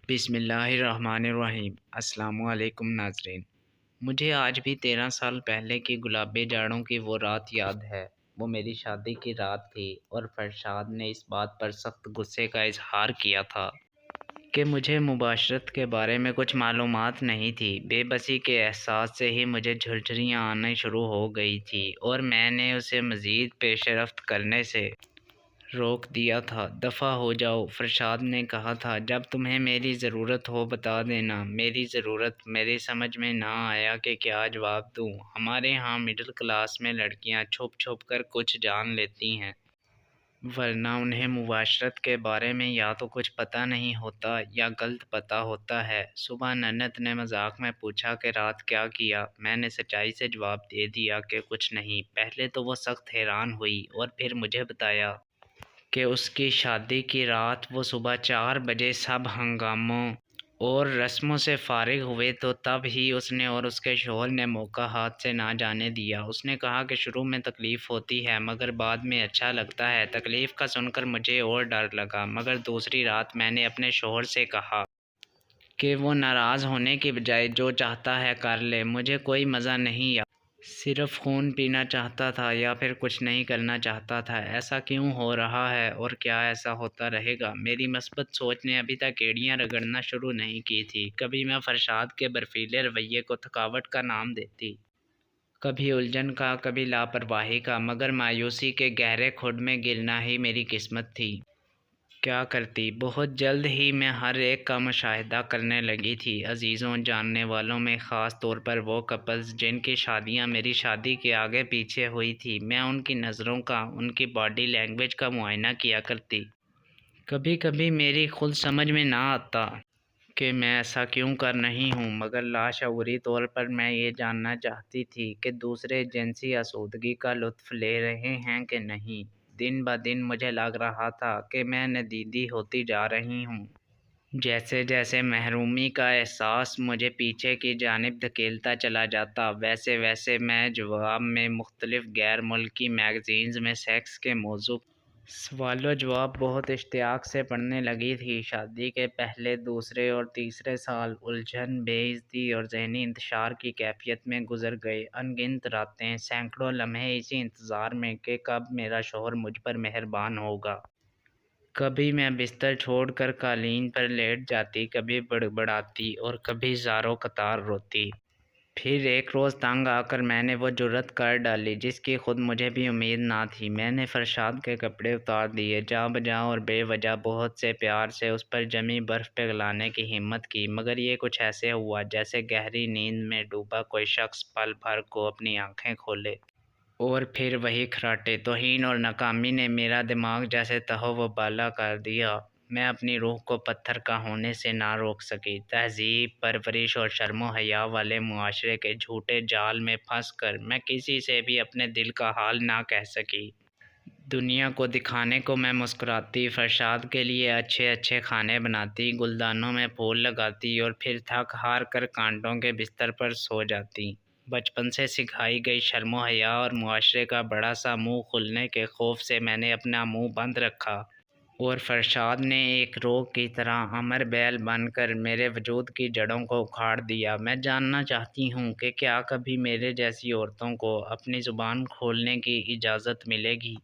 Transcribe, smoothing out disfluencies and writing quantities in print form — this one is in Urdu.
بسم اللہ الرحمن الرحیم۔ السلام علیکم ناظرین۔ مجھے آج بھی 13 سال پہلے کی گلابی جاڑوں کی وہ رات یاد ہے۔ وہ میری شادی کی رات تھی اور فرشاد نے اس بات پر سخت غصے کا اظہار کیا تھا کہ مجھے مباشرت کے بارے میں کچھ معلومات نہیں تھی۔ بے بسی کے احساس سے ہی مجھے جھرجھریاں آنا شروع ہو گئی تھی اور میں نے اسے مزید پیش رفت کرنے سے روک دیا تھا۔ دفع ہو جاؤ، فرشاد نے کہا تھا۔ جب تمہیں میری ضرورت ہو بتا دینا۔ میری ضرورت؟ میری سمجھ میں نہ آیا کہ کیا جواب دوں۔ ہمارے ہاں مڈل کلاس میں لڑکیاں چھپ چھپ کر کچھ جان لیتی ہیں، ورنہ انہیں مباشرت کے بارے میں یا تو کچھ پتہ نہیں ہوتا یا غلط پتہ ہوتا ہے۔ صبح ننت نے مذاق میں پوچھا کہ رات کیا کیا؟ میں نے سچائی سے جواب دے دیا کہ کچھ نہیں۔ پہلے تو وہ سخت حیران ہوئی اور پھر مجھے بتایا کہ اس کی شادی کی رات وہ صبح 4 بجے سب ہنگاموں اور رسموں سے فارغ ہوئے تو تب ہی اس نے اور اس کے شوہر نے موقع ہاتھ سے نہ جانے دیا۔ اس نے کہا کہ شروع میں تکلیف ہوتی ہے مگر بعد میں اچھا لگتا ہے۔ تکلیف کا سن کر مجھے اور ڈر لگا، مگر دوسری رات میں نے اپنے شوہر سے کہا کہ وہ ناراض ہونے کی بجائے جو چاہتا ہے کر لے، مجھے کوئی مزہ نہیں آیا۔ صرف خون پینا چاہتا تھا یا پھر کچھ نہیں کرنا چاہتا تھا۔ ایسا کیوں ہو رہا ہے اور کیا ایسا ہوتا رہے گا؟ میری مثبت سوچ نے ابھی تک ایڑیاں رگڑنا شروع نہیں کی تھی۔ کبھی میں فرشاد کے برفیلے رویے کو تھکاوٹ کا نام دیتی، کبھی الجھن کا، کبھی لاپرواہی کا، مگر مایوسی کے گہرے کھڈ میں گرنا ہی میری قسمت تھی۔ کیا کرتی؟ بہت جلد ہی میں ہر ایک کا مشاہدہ کرنے لگی تھی۔ عزیزوں، جاننے والوں میں خاص طور پر وہ کپلز جن کی شادیاں میری شادی کے آگے پیچھے ہوئی تھی، میں ان کی نظروں کا، ان کی باڈی لینگویج کا معائنہ کیا کرتی۔ کبھی کبھی میری خود سمجھ میں نہ آتا کہ میں ایسا کیوں کر رہی ہوں، مگر لاشعوری طور پر میں یہ جاننا چاہتی تھی کہ دوسرے جنسی آسودگی کا لطف لے رہے ہیں کہ نہیں۔ دن بدن مجھے لگ رہا تھا کہ میں ندیدی ہوتی جا رہی ہوں۔ جیسے جیسے محرومی کا احساس مجھے پیچھے کی جانب دھکیلتا چلا جاتا، ویسے ویسے میں جواب میں مختلف غیر ملکی میگزینز میں سیکس کے موضوع سوال و جواب بہت اشتیاق سے پڑھنے لگی تھی۔ شادی کے پہلے، دوسرے اور تیسرے سال الجھن، بے عزتی اور ذہنی انتشار کی کیفیت میں گزر گئے۔ ان گنت راتیں، سینکڑوں لمحے اسی انتظار میں کہ کب میرا شوہر مجھ پر مہربان ہوگا۔ کبھی میں بستر چھوڑ کر قالین پر لیٹ جاتی، کبھی بڑبڑاتی اور کبھی زاروں قطار روتی۔ پھر ایک روز تنگ آ کر میں نے وہ جرأت کر ڈالی جس کی خود مجھے بھی امید نہ تھی۔ میں نے فرشاد کے کپڑے اتار دیے، جاں بجاں اور بے وجہ بہت سے پیار سے اس پر جمی برف پگھلانے کی ہمت کی، مگر یہ کچھ ایسے ہوا جیسے گہری نیند میں ڈوبا کوئی شخص پل بھر کو اپنی آنکھیں کھولے اور پھر وہی کھراٹے۔ توہین اور ناکامی نے میرا دماغ جیسے تہو و بالا کر دیا۔ میں اپنی روح کو پتھر کا ہونے سے نہ روک سکی۔ تہذیب، پرورش اور شرم و حیا والے معاشرے کے جھوٹے جال میں پھنس کر میں کسی سے بھی اپنے دل کا حال نہ کہہ سکی۔ دنیا کو دکھانے کو میں مسکراتی، فرشاد کے لیے اچھے اچھے کھانے بناتی، گلدانوں میں پھول لگاتی اور پھر تھک ہار کر کانٹوں کے بستر پر سو جاتی۔ بچپن سے سکھائی گئی شرم و حیا اور معاشرے کا بڑا سا منہ کھلنے کے خوف سے میں نے اپنا منہ بند رکھا اور فرشاد نے ایک روگ کی طرح امر بیل بن کر میرے وجود کی جڑوں کو اکھاڑ دیا۔ میں جاننا چاہتی ہوں کہ کیا کبھی میرے جیسی عورتوں کو اپنی زبان کھولنے کی اجازت ملے گی؟